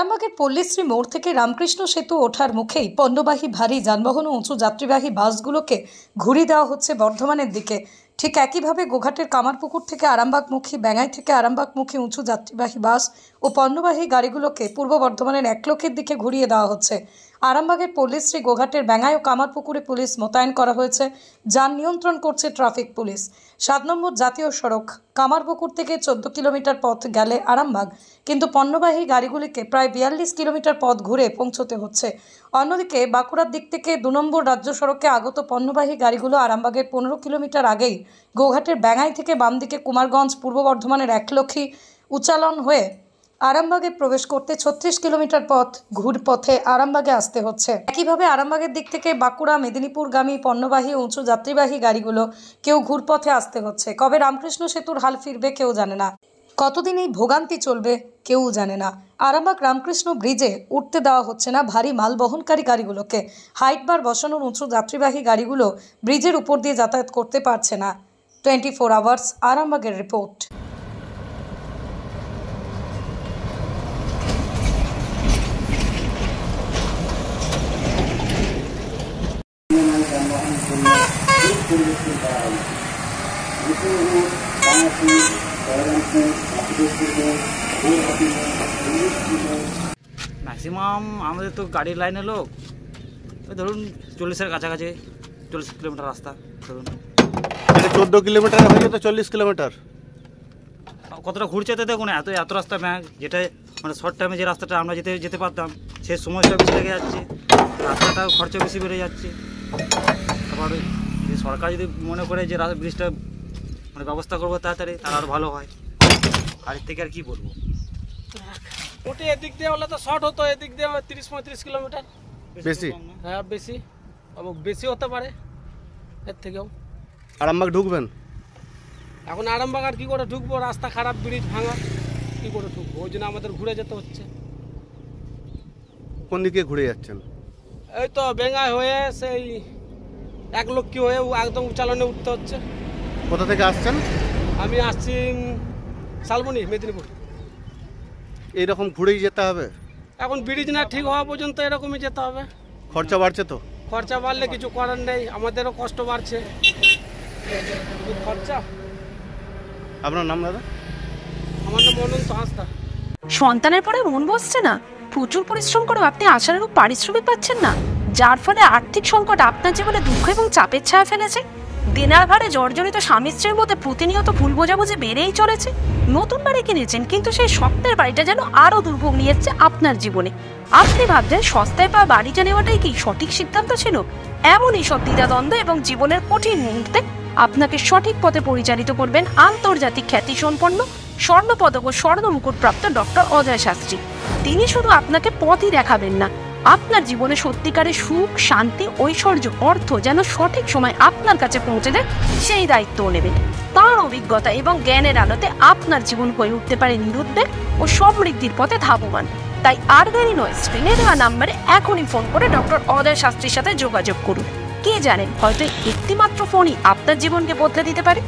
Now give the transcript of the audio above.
আরামবাগের পল্লীশ্রী মোড় থেকে রামকৃষ্ণ সেতু ওঠার মুখেই পণ্যবাহী ভারী যানবাহন ও উঁচু যাত্রীবাহী বাসগুলোকে ঘুরিয়ে দেওয়া হচ্ছে বর্ধমানের দিকে। ঠিক একইভাবে গোঘাটের কামারপুকুর থেকে আরামবাগমুখী, বেঙ্গাই থেকে আরামবাগমুখী উঁচু যাত্রীবাহী বাস ও পণ্যবাহী গাড়িগুলোকে পূর্ব বর্ধমানের একলক্ষের দিকে ঘুরিয়ে দেওয়া হচ্ছে। আরামবাগের পল্লীশ্রী, গোঘাটের বেঙ্গাই ও কামারপুকুরে পুলিশ মোতায়েন করা হয়েছে। যান নিয়ন্ত্রণ করছে ট্রাফিক পুলিশ। 7 নম্বর জাতীয় সড়ক কামারপুকুর থেকে 14 কিলোমিটার পথ গেলে আরামবাগ, কিন্তু পণ্যবাহী গাড়িগুলিকে প্রায় 42 কিলোমিটার পথ ঘুরে পৌঁছতে হচ্ছে। অন্যদিকে বাঁকুড়ার দিক থেকে 2 নম্বর রাজ্য সড়কে আগত পণ্যবাহী গাড়িগুলো আরামবাগের 15 কিলোমিটার আগেই গোঘাটের বেঙ্গাই থেকে বাম দিকে কুমারগঞ্জ, পূর্ব বর্ধমানের একলক্ষী উচ্চালন হয়ে আরামবাগে প্রবেশ করতে 36 কিলোমিটার পথ ঘুরপথে আরামবাগে আসতে হচ্ছে। একইভাবে আরামবাগের দিক থেকে বাঁকুড়া, মেদিনীপুরগামী পণ্যবাহী ও উঁচু যাত্রীবাহী গাড়িগুলো কেউ ঘুরপথে আসতে হচ্ছে। কবে রামকৃষ্ণ সেতুর হাল ফিরবে কেউ জানে না, কতদিন এই ভোগান্তি চলবে কেউ জানে না। আরামবাগ রামকৃষ্ণ ব্রিজে উঠতে দেওয়া হচ্ছে না ভারী মাল বহনকারী গাড়িগুলোকে। হাইট বার বসানোর উঁচু যাত্রীবাহী গাড়িগুলো ব্রিজের উপর দিয়ে যাতায়াত করতে পারছে না। 24 আওয়ার্স আরামবাগের রিপোর্ট। ম্যাক্সিমাম আমাদের তো গাড়ির লাইনে লোক, ধরুন 40-এর কাছাকাছি, 40 কিলোমিটার রাস্তা ধরুন। 14 কিলোমিটার হয়ে যেত 40 কিলোমিটার। কতটা ঘুরছে তো দেখুন, এত রাস্তা ব্যাগ, যেটা মানে শর্ট টাইমে যে রাস্তাটা আমরা যেতে পারতাম সেই সময়টা বেশি লেগে যাচ্ছে, রাস্তাটাও খরচা বেশি বেড়ে যাচ্ছে। তারপর সরকার যদি মনে করে যে ব্রিজটা মানে ব্যবস্থা করবো তাড়াতাড়ি, তার আর ভালো হয়। গাড়ির থেকে আর কি বলবো, ওটি এদিক দিয়ে হলে তো শর্ট হতো, এদিক দিয়ে 30-35 কিলোমিটার বেশি। হ্যাঁ বেশি, বেশি হতে পারে এর থেকেও। আরামবাগ ঢুকবেন এখন আরামবাগ আর কী করে ঢুকবো, রাস্তা খারাপ, ব্রিজ ভাঙা, কী করে ঢুকবো? ওই জন্য আমাদের ঘুরে যেতে হচ্ছে। কোন দিকে ঘুরে যাচ্ছেন? এই তো বেঙ্গাই হয়ে সেই একলক্ষী হয়ে একদম উচ্চালনে উঠতে হচ্ছে। কোথা থেকে আসছেন? আমি আসছি শালবনী, মেদিনীপুর। এইরকম ঘুরেই যেতে হবে? এখন ব্রিজ না ঠিক হওয়া পর্যন্ত এরকমই যেতে হবে। খরচা বাড়ছে তো? খরচা বাড়লে কিছু করার নেই, আমাদেরও কষ্ট বাড়ছে খরচা। আপনার নাম দাদা? আমার নাম অনন্ত হাঁসদা। সন্তানের পরে মন বসছে না, প্রচুর পরিশ্রম করেও আপনি আশানুরূপ পারিশ্রমিক পাচ্ছেন না, যার ফলে আর্থিক সংকট আপনার জীবনে দুঃখ এবং চাপের ছায়া ফেলেছে। দেনার ভারে জর্জরিত স্বামী স্ত্রীর মধ্যে প্রতিনিয়ত ভুল বোঝাবুঝি বেড়েই চলেছে। নতুন বাড়ি কিনেছেন, কিন্তু সেই স্বপ্নের বাড়িটা যেন আরও দুর্ভোগ নিয়ে এসছে আপনার জীবনে। আপনি ভাবছেন সস্তায় পাওয়া বাড়িটা নেওয়াটাই কি সঠিক সিদ্ধান্ত ছিল? এমনই সব দ্বিধাদ্বন্দ্ব এবং জীবনের কঠিন মুহূর্তে আপনাকে সঠিক পথে পরিচালিত করবেন আন্তর্জাতিক খ্যাতিসম্পন্ন স্বর্ণপদক ও স্বর্ণ মুকুটপ্রাপ্ত ডক্টর অজয় শাস্ত্রী। তিনি শুধু আপনাকে পথই দেখাবেন না, আপনার জীবনে সত্যিকারের সুখ, শান্তি, ঐশ্বর্য, অর্থ যেন সঠিক সময় আপনার কাছে পৌঁছে দেয় সেই দায়িত্বও নেবেন। তাঁর অভিজ্ঞতা এবং জ্ঞানের আলোতে আপনার জীবন হয়ে উঠতে পারে নিরুদ্বেগ ও সমৃদ্ধির পথে ধাবমান। তাই আর দেরি নয়, স্ক্রিনে দেওয়া নাম্বারে এখনই ফোন করে ডক্টর অজয় শাস্ত্রীর সাথে যোগাযোগ করুন। কে জানেন, হয়তো একটিমাত্র ফোনই আপনার জীবনকে বদলে দিতে পারে।